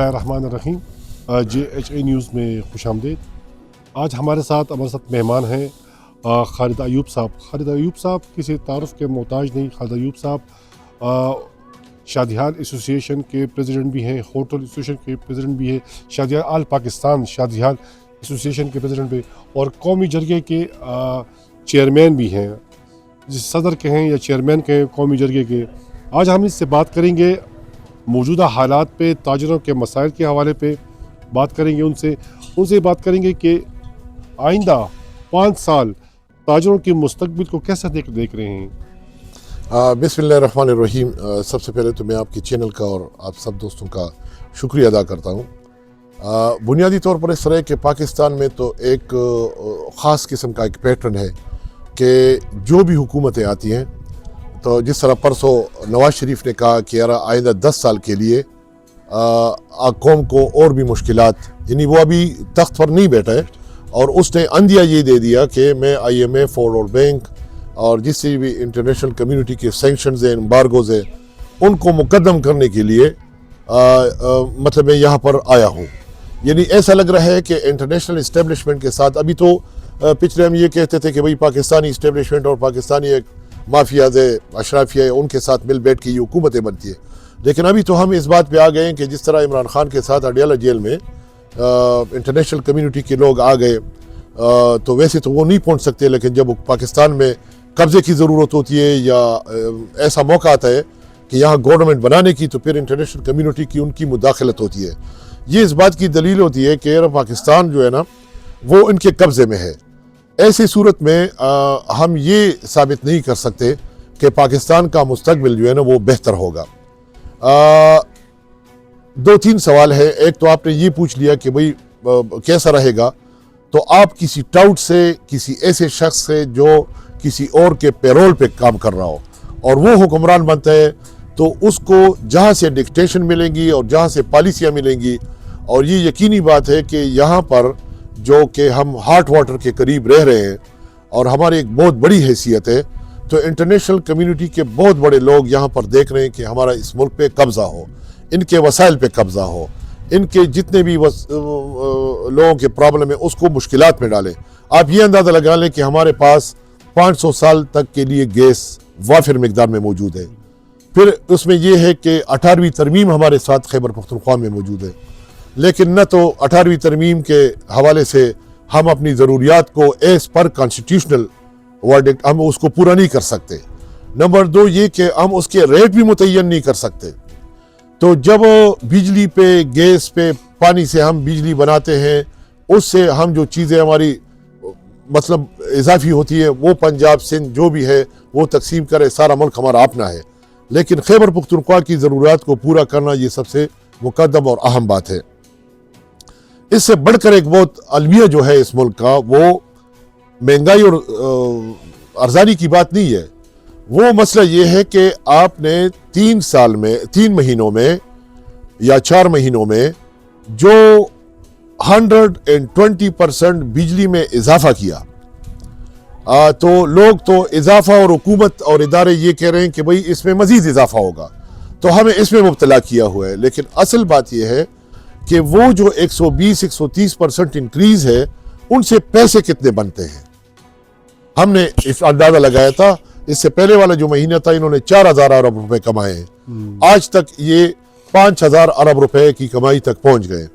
बिस्मिल्लाहिर्रहमानिर्रहीम। JHA news में खुश आमदीद। आज हमारे साथ मेहमान हैं खालिद अयूब साहब। खालिद अयूब साहब किसी तारुफ के मोहताज नहीं। खालिद अयूब साहब शादियाल एसोसिएशन के प्रेसिडेंट भी हैं, होटल एसोसिएशन के प्रेसिडेंट भी हैं, शादियाल आल पाकिस्तान शादियाल एसोसिएशन के प्रेसिडेंट भी, और कौमी जरगे के चेयरमैन भी हैं, जिस सदर के हैं या चेयरमैन के हैं कौमी जरगे के। आज हम इससे बात करेंगे मौजूदा हालात पे, ताजरों के मसाइल के हवाले पे बात करेंगे। उनसे बात करेंगे कि आइंदा 5 साल ताजरों के मुस्तकबिल को कैसे देख रहे हैं। बिस्मिल्लाहिर्रहमानिर्रहीम। सबसे पहले तो मैं आपके चैनल का और आप सब दोस्तों का शुक्रिया अदा करता हूँ। बुनियादी तौर पर इस तरह के पाकिस्तान में तो एक ख़ास किस्म का एक पैटर्न है कि जो भी हुकूमतें आती हैं, तो जिस तरह परसों नवाज़ शरीफ ने कहा कि यार आइंदा 10 साल के लिए कौम को और भी मुश्किलात, यानी वो अभी तख्त पर नहीं बैठा है और उसने अंदिया ये दे दिया कि मैं IMF और वर्ल्ड बैंक और जिससे भी इंटरनेशनल कम्युनिटी के सैंक्शंस हैं, एम्बार्गोज़ हैं, उनको मुकद्दम करने के लिए मतलब मैं यहाँ पर आया हूँ। यानी ऐसा लग रहा है कि इंटरनेशनल इस्टेब्लिशमेंट के साथ, अभी तो पिछले हम ये कहते थे कि भाई पाकिस्तानी इस्टेब्लिशमेंट और पाकिस्तानी एक माफियाज है, अशराफिया है, उनके साथ मिल बैठ के ये हुकूमतें बनती है। लेकिन अभी तो हम इस बात पे आ गए हैं कि जिस तरह इमरान खान के साथ अडियाला जेल में इंटरनेशनल कम्युनिटी के लोग आ गए, तो वैसे तो वो नहीं पहुंच सकते, लेकिन जब पाकिस्तान में कब्जे की ज़रूरत होती है या ऐसा मौका आता है कि यहाँ गवर्नमेंट बनाने की, तो फिर इंटरनेशनल कम्युनिटी की उनकी मुदाखलत होती है। ये इस बात की दलील होती है कि पाकिस्तान जो है ना वो इनके कब्ज़े में है। ऐसी सूरत में हम ये साबित नहीं कर सकते कि पाकिस्तान का मुस्तकबिल जो है ना वो बेहतर होगा। 2-3 सवाल है। एक तो आपने ये पूछ लिया कि भाई कैसा रहेगा, तो आप किसी टाउट से, किसी ऐसे शख्स से जो किसी और के पेरोल पे काम कर रहा हो और वो हुक्मरान बनता है, तो उसको जहाँ से डिक्टेशन मिलेंगी और जहाँ से पॉलिसियाँ मिलेंगी, और ये यकीनी बात है कि यहाँ पर जो कि हम हॉट वाटर के करीब रह रहे हैं और हमारी एक बहुत बड़ी हैसियत है, तो इंटरनेशनल कम्युनिटी के बहुत बड़े लोग यहाँ पर देख रहे हैं कि हमारा इस मुल्क पे कब्ज़ा हो, इनके वसाइल पे कब्ज़ा हो, इनके जितने भी लोगों के प्रॉब्लम है उसको मुश्किलात में डालें। आप ये अंदाज़ा लगा लें कि हमारे पास 500 साल तक के लिए गैस वाफिर मिकदार में मौजूद है। फिर उसमें यह है कि 18वीं तरमीम हमारे साथ खैबर पख्तूनख्वा में मौजूद है, लेकिन न तो 18वीं तरमीम के हवाले से हम अपनी ज़रूरियात को एज पर कॉन्स्टिट्यूशनल वर्डिक्ट हम उसको पूरा नहीं कर सकते। नंबर 2 ये कि हम उसके रेट भी मुतय्यन नहीं कर सकते। तो जब बिजली पे, गैस पे, पानी से हम बिजली बनाते हैं, उससे हम जो चीज़ें हमारी मतलब इजाफी होती है, वो पंजाब सिंध जो भी है वो तकसीम करे, सारा मुल्क हमारा अपना है। लेकिन खैबर पख्तूनख्वा की ज़रूरियात को पूरा करना ये सबसे मुकद्दम और अहम बात है। इससे बढ़कर एक बहुत अलमिया जो है इस मुल्क का, वो महंगाई और अर्जानी की बात नहीं है। वो मसला ये है कि आपने 3 महीनों में या 4 महीनों में जो 120% बिजली में इजाफा किया, तो लोग तो इजाफा और हुकूमत और इदारे ये कह रहे हैं कि भाई इसमें मजीद इजाफा होगा, तो हमें इसमें मुब्तला किया हुआ है। लेकिन असल बात यह है कि वो जो 120-130% इंक्रीज है, उनसे पैसे कितने बनते हैं। हमने इस अंदाजा लगाया था, इससे पहले वाला जो महीना था इन्होंने 4000 अरब रुपए कमाए हैं। आज तक ये 5000 अरब रुपए की कमाई तक पहुंच गए।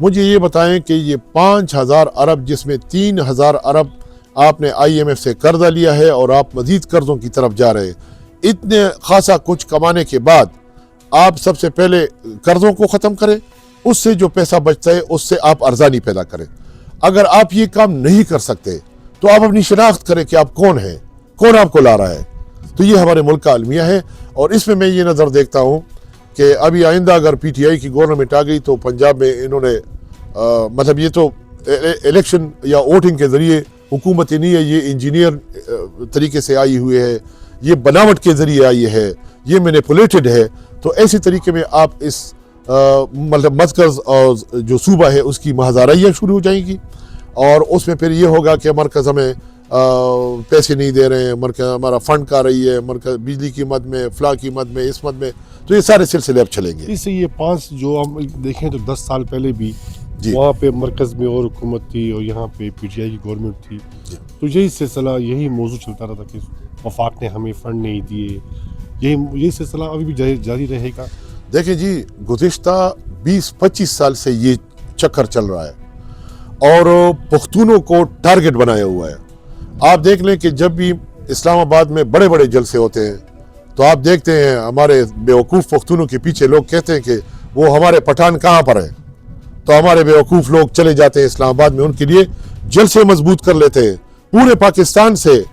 मुझे ये बताएं कि ये 5000 अरब, जिसमें 3000 अरब आपने IMF से कर्जा लिया है और आप मजीद कर्जों की तरफ जा रहे हैं, इतने खासा कुछ कमाने के बाद आप सबसे पहले कर्जों को ख़त्म करें, उससे जो पैसा बचता है उससे आप अर्जानी पैदा करें। अगर आप ये काम नहीं कर सकते तो आप अपनी शनाख्त करें कि आप कौन हैं, कौन आपको ला रहा है। तो ये हमारे मुल्क का अलमिया है। और इसमें मैं ये नज़र देखता हूँ कि अभी आइंदा अगर PTI की गवर्नमेंट आ गई तो पंजाब में इन्होंने मतलब ये तो इलेक्शन या वोटिंग के ज़रिए हुकूमत नहीं है, ये इंजीनियर तरीके से आई हुई है, ये बनावट के ज़रिए आई है, ये मैनिपुलेटेड है। तो ऐसे तरीके में आप इस मतलब मरकज़ और जो सूबा है उसकी महाजाराइयाँ शुरू हो जाएंगी और उसमें फिर ये होगा कि मरकज़ हमें पैसे नहीं दे रहे हैं, मरकज हमारा फंड का रही है, मरकज बिजली की मद में, फला की मद में, इस मद में, तो ये सारे सिलसिले अब चलेंगे। इससे ये 5 जो हम देखें तो 10 साल पहले भी जी। वहाँ पे मरकज़ में और हुकूमत थी और यहाँ पे PTI की गवर्नमेंट थी, तो यही सिलसिला, यही मौजू चलता रहता कि वफाक ने हमें फ़ंड नहीं दिए, यही सिलसिला अभी भी जारी रहेगा। देखिए जी, गुज़िश्ता 20-25 साल से ये चक्कर चल रहा है और पख्तूनों को टारगेट बनाया हुआ है। आप देख लें कि जब भी इस्लामाबाद में बड़े बड़े जलसे होते हैं तो आप देखते हैं हमारे बेवकूफ़ पख्तूनों के पीछे लोग कहते हैं कि वो हमारे पठान कहाँ पर हैं, तो हमारे बेवकूफ़ लोग चले जाते हैं इस्लामाबाद में, उनके लिए जलसे मजबूत कर लेते हैं। पूरे पाकिस्तान से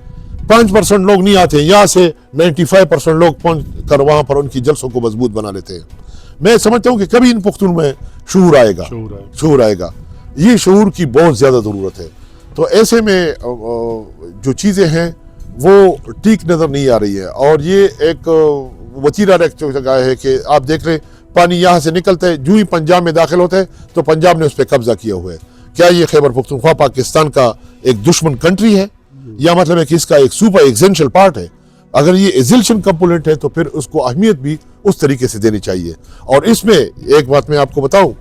5% लोग नहीं आते, यहाँ से 95% लोग पहुँच कर वहाँ पर उनकी जलसों को मजबूत बना लेते हैं। मैं समझता हूँ कि कभी इन पुख्तून में शऊर आएगा, ये शऊर की बहुत ज़्यादा ज़रूरत है। तो ऐसे में जो चीज़ें हैं वो ठीक नज़र नहीं आ रही है और ये एक वतीरा रख जगह है कि आप देख रहे पानी यहाँ से निकलता है, जो ही पंजाब में दाखिल होता है तो पंजाब ने उस पर कब्जा किया हुआ है। क्या ये खैबर पख्तूनख्वा पाकिस्तान का एक दुश्मन कंट्री है, या मतलब है कि इसका एक सुपर एसेंशियल पार्ट है? अगर ये एसेंशियल कंपोनेंट है तो फिर उसको अहमियत भी उस तरीके से देनी चाहिए। और इसमें एक बात मैं आपको बताऊं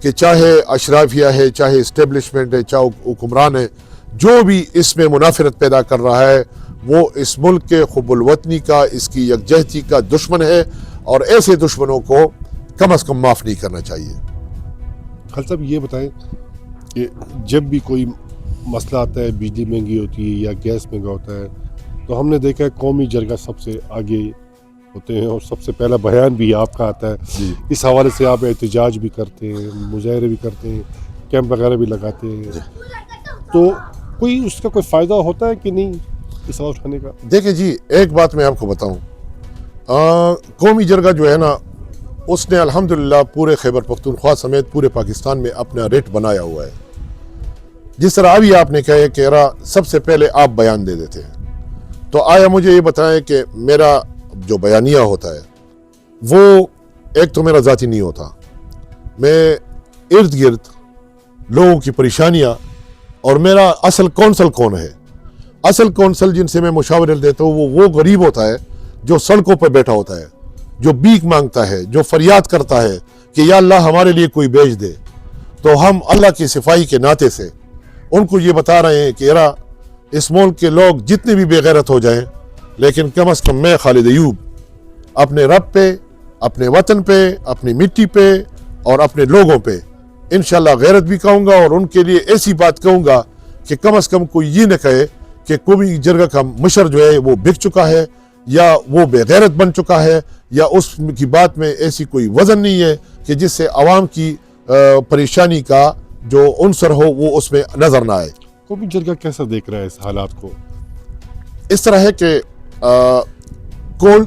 कि चाहे अशराफिया है, चाहे इस्टेब्लिशमेंट है, चाहे हुक्मरान है, जो भी इसमें मुनाफरत पैदा कर रहा है वो इस मुल्क के खुबुल वतनी का, इसकी यकजहती का दुश्मन है और ऐसे दुश्मनों को कम से कम माफ़ नहीं करना चाहिए। खालिद साहब ये बताएं कि जब भी कोई मसला आता है, बिजली महंगी होती है या गैस महंगा होता है, तो हमने देखा है कौमी जरगा सबसे आगे होते हैं और सबसे पहला बयान भी आपका आता है। इस हवाले से आप एहतजाज भी करते हैं, मुजाहरे भी करते हैं, कैंप वगैरह भी लगाते हैं, तो कोई उसका कोई फ़ायदा होता है कि नहीं इस सवाल उठाने का? देखिए जी, एक बात मैं आपको बताऊं, कौमी जरगा जो है ना, उसने अल्हम्दुलिल्लाह पूरे खैबर पख्तूनख्वा समेत पूरे पाकिस्तान में अपना रेट बनाया हुआ है। जिस तरह अभी आपने कहा कि यारा सबसे पहले आप बयान दे देते हैं, तो आया मुझे ये बताएं कि मेरा जो बयानिया होता है वो एक तो मेरा ज़ाती नहीं होता, मैं इर्द गिर्द लोगों की परेशानियाँ, और मेरा असल कौंसल कौन है, असल कौंसल जिनसे मैं मुशावरे देता हूँ वो गरीब होता है जो सड़कों पर बैठा होता है, जो भीख मांगता है, जो फरियाद करता है कि या अल्लाह हमारे लिए कोई भेज दे। तो हम अल्लाह की सिफाई के नाते से उनको ये बता रहे हैं कि यारा इस मुल्क के लोग जितने भी बेगैरत हो जाएं, लेकिन कम अज़ कम मैं खालिद अयूब अपने रब पे, अपने वतन पे, अपनी मिट्टी पे और अपने लोगों पे इंशाल्लाह गैरत भी कहूँगा, और उनके लिए ऐसी बात कहूँगा कि कम अज़ कम कोई ये न कहे कि कौमी जरगा का मशर जो है वो बिक चुका है या वो बेगैरत बन चुका है, या उसकी बात में ऐसी कोई वज़न नहीं है कि जिससे आवाम की परेशानी का जो उनसर हो वो उसमें नज़र ना आए। कौमी जरगा कैसा देख रहा है इस हालात को? इस तरह है कि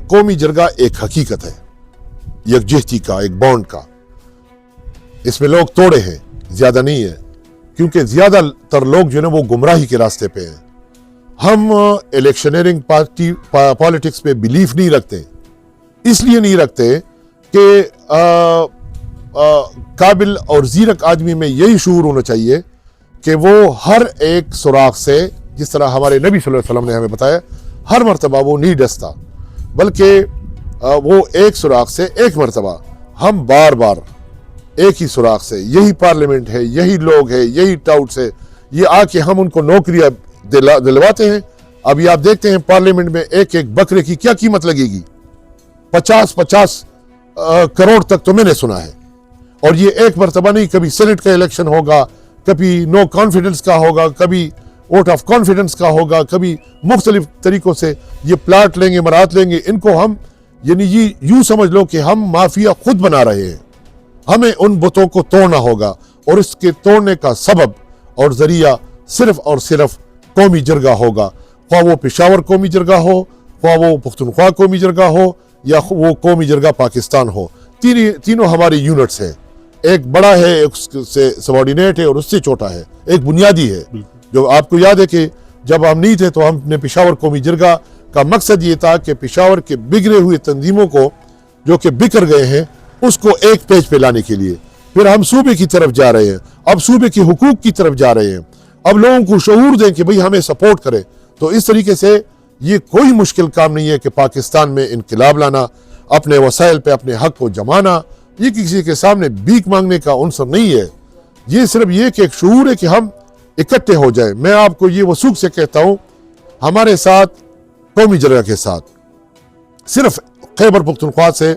कौमी जरगा एक हकीकत है, यकजहती का, एक बॉन्ड का। इसमें लोग तोड़े हैं, ज़्यादा नहीं है, क्योंकि ज़्यादातर लोग जो है वो गुमराही के रास्ते पे हैं। हम इलेक्शनरिंग पार्टी पॉलिटिक्स पे बिलीफ नहीं रखते, इसलिए नहीं रखते कि काबिल और ज़ीरक आदमी में यही शऊर होना चाहिए कि वो हर एक सुराख से, जिस तरह हमारे नबी सल्लल्लाहु अलैहि वसल्लम ने हमें बताया, हर मरतबा वो नहीं डसता, बल्कि वो एक सुराख से एक मरतबा, हम बार बार एक ही सुराख से, यही पार्लियामेंट है, यही लोग है, यही टाउट्स है, ये आके हम उनको नौकरियां दिलवाते हैं। अभी आप देखते हैं पार्लियामेंट में एक एक बकरे की क्या कीमत लगेगी, 50-50 करोड़ तक तो मैंने सुना है। और ये एक मरतबा नहीं, कभी सेनेट का इलेक्शन होगा, कभी नो कॉन्फिडेंस का होगा, कभी वोट ऑफ कॉन्फिडेंस का होगा, कभी मुख्तलिफ तरीकों से ये प्लाट लेंगे, मरात लेंगे। इनको हम यानी ये यूं समझ लो कि हम माफिया खुद बना रहे हैं। हमें उन बुतों को तोड़ना होगा, और इसके तोड़ने का सबब और जरिया सिर्फ और सिर्फ कौमी जरगा होगा। ख्वाह वो पेशावर कौमी जरगा हो, ख्वाह वो पख्तूनख्वा कौमी जरगा हो, या वो कौमी जरगा पाकिस्तान हो। तीनों हमारी यूनिट्स हैं, एक बड़ा है, एक उससे सबॉर्डिनेट है और उससे छोटा है, एक बुनियादी है। जो आपको याद है कि जब हम नहीं थे तो हमने पेशावर कौमी जरगा का मकसद ये था कि पेशावर के बिगड़े हुए तंजीमों को, जो कि बिखर गए हैं, उसको एक पेज पे लाने के लिए। फिर हम सूबे की तरफ जा रहे हैं, अब सूबे के हुकूक की तरफ जा रहे हैं, اب لوگوں کو شعور دیں کہ بھئی ہمیں سپورٹ کریں. تو اس طریقے سے یہ کوئی مشکل کام نہیں ہے کہ پاکستان میں انقلاب لانا, اپنے وسائل پہ اپنے حق کو جمانا. یہ کسی کے سامنے بھیک مانگنے کا عنصر نہیں ہے. یہ صرف یہ کہ ایک شعور ہے کہ ہم اکٹھے ہو جائیں. میں آپ کو یہ وثوق سے کہتا ہوں, ہمارے ساتھ قومی جرگہ کے ساتھ صرف خیبر پختونخوا سے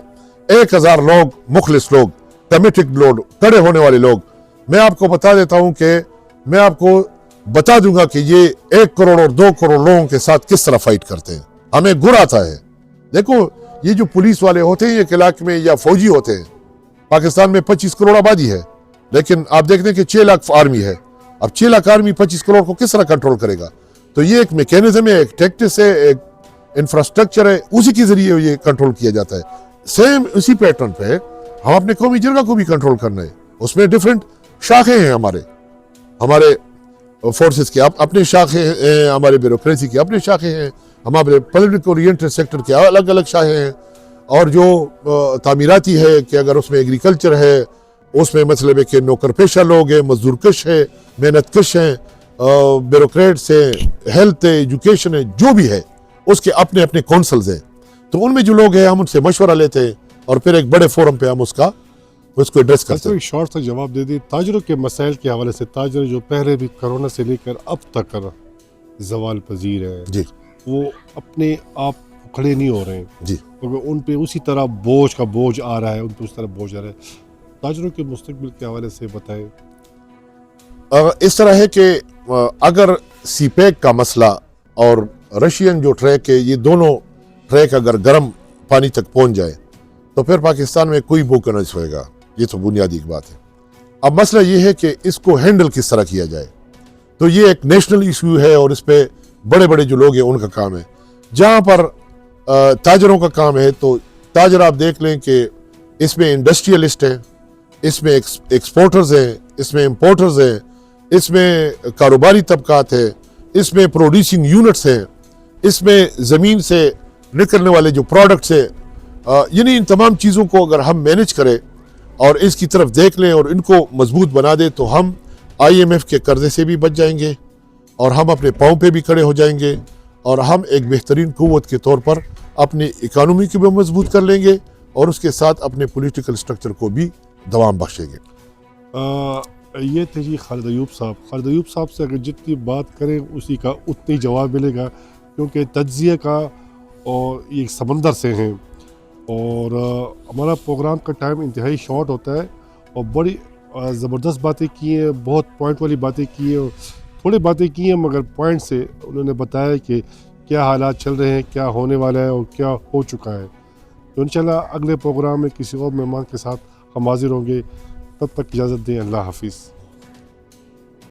1000 لوگ, مخلص لوگ, کمیٹڈ لوگ, کڑے ہونے والے لوگ. میں آپ کو بتا دیتا ہوں کہ میں آپ کو بتا دوں گا کہ یہ 1 کروڑ اور 2 کروڑ لوگوں کے ساتھ کس طرح فائٹ کرتے ہیں. ہمیں گر آتا ہے. دیکھو یہ جو پولیس والے ہوتے ہیں ایک علاقے میں یا فوجی ہوتے ہیں, پاکستان میں 25 کروڑ آبادی ہے, لیکن آپ دیکھتے ہیں کہ 6 لاکھ آرمی ہے. اب 6 لاکھ آرمی 25 کروڑ کو کس طرح کنٹرول کرے گا؟ تو یہ ایک میکینزم ہے, ایک ٹیکٹس ہے, ایک انفراسٹرکچر ہے, اسی کے ذریعے یہ کنٹرول کیا جاتا ہے. سیم اسی پیٹرن پہ ہم اپنے قومی جرگہ کو بھی کنٹرول کرنا ہے. اس میں ڈیفرنٹ شاخیں ہیں, ہمارے فورسز کے اپنے شاخیں ہیں, ہمارے بیوروکریسی کے اپنے شاخیں ہیں, ہمارے پولیٹیکل اورینٹڈ سیکٹر کے الگ الگ شاخیں ہیں. اور جو تعمیراتی ہے کہ اگر اس میں ایگریکلچر ہے, اس میں مطلب ہے کہ نوکر پیشہ لوگ ہیں, مزدور کش ہے, محنت کش ہیں, بیوروکریٹس ہیں, ہیلتھ ہے, ایجوکیشن ہے, جو بھی ہے اس کے اپنے اپنے کونسلز ہیں. تو ان میں جو لوگ ہیں ہم ان سے مشورہ لیتے ہیں اور پھر ایک بڑے فورم پہ ہم اس کو ایڈریس کرتے ہیں. ایک شارٹ سا جواب دے دی. تاجروں کے مسائل کے حوالے سے, تاجر جو پہلے بھی کرونا سے لے کر اب تک زوال پذیر ہیں, جی وہ اپنے آپ کھڑے نہیں ہو رہے ہیں, جی, کیونکہ ان پہ اسی طرح بوجھ آ رہا ہے, ان پہ اس طرح بوجھ آ رہا ہے. تاجروں کے مستقبل کے حوالے سے بتائیں. اس طرح ہے کہ اگر سی پیک کا مسئلہ اور رشین جو ٹریک ہے, یہ دونوں ٹریک اگر گرم پانی تک پہنچ جائے تو پھر پاکستان میں کوئی بھوکا نہیں سوئے گا. یہ تو بنیادی ایک بات ہے. اب مسئلہ یہ ہے کہ اس کو ہینڈل کس طرح کیا جائے. تو یہ ایک نیشنل ایشو ہے اور اس پہ بڑے بڑے جو لوگ ہیں ان کا کام ہے. جہاں پر تاجروں کا کام ہے تو تاجر آپ دیکھ لیں کہ اس میں انڈسٹریلسٹ ہیں, اس میں ایکسپورٹرز ہیں, اس میں امپورٹرز ہیں, اس میں کاروباری طبقات ہیں, اس میں پروڈیوسنگ یونٹس ہیں, اس میں زمین سے نکلنے والے جو پروڈکٹس ہیں. یعنی ان تمام چیزوں کو اگر ہم مینج کریں اور اس کی طرف دیکھ لیں اور ان کو مضبوط بنا دیں تو ہم IMF کے قرضے سے بھی بچ جائیں گے اور ہم اپنے پاؤں پہ بھی کھڑے ہو جائیں گے اور ہم ایک بہترین قوت کے طور پر اپنی اکانومی کو بھی مضبوط کر لیں گے اور اس کے ساتھ اپنے پولیٹیکل سٹرکچر کو بھی دوام بخشیں گے. یہ تھے جی خالد ایوب صاحب. خالد ایوب صاحب سے اگر جتنی بات کریں اسی کا اتنا ہی جواب ملے گا, کیونکہ تجزیے کا اور یہ سمندر سے ہیں اور ہمارا پروگرام کا ٹائم انتہائی شارٹ ہوتا ہے اور بڑی زبردست باتیں کی ہیں, بہت پوائنٹ والی باتیں کی ہیں, تھوڑی باتیں کی ہیں مگر پوائنٹ سے انہوں نے بتایا کہ کیا حالات چل رہے ہیں, کیا ہونے والا ہے اور کیا ہو چکا ہے. تو انشاءاللہ اگلے پروگرام میں کسی اور مہمان کے ساتھ ہم حاضر ہوں گے. تب تک اجازت دیں. اللہ حافظ.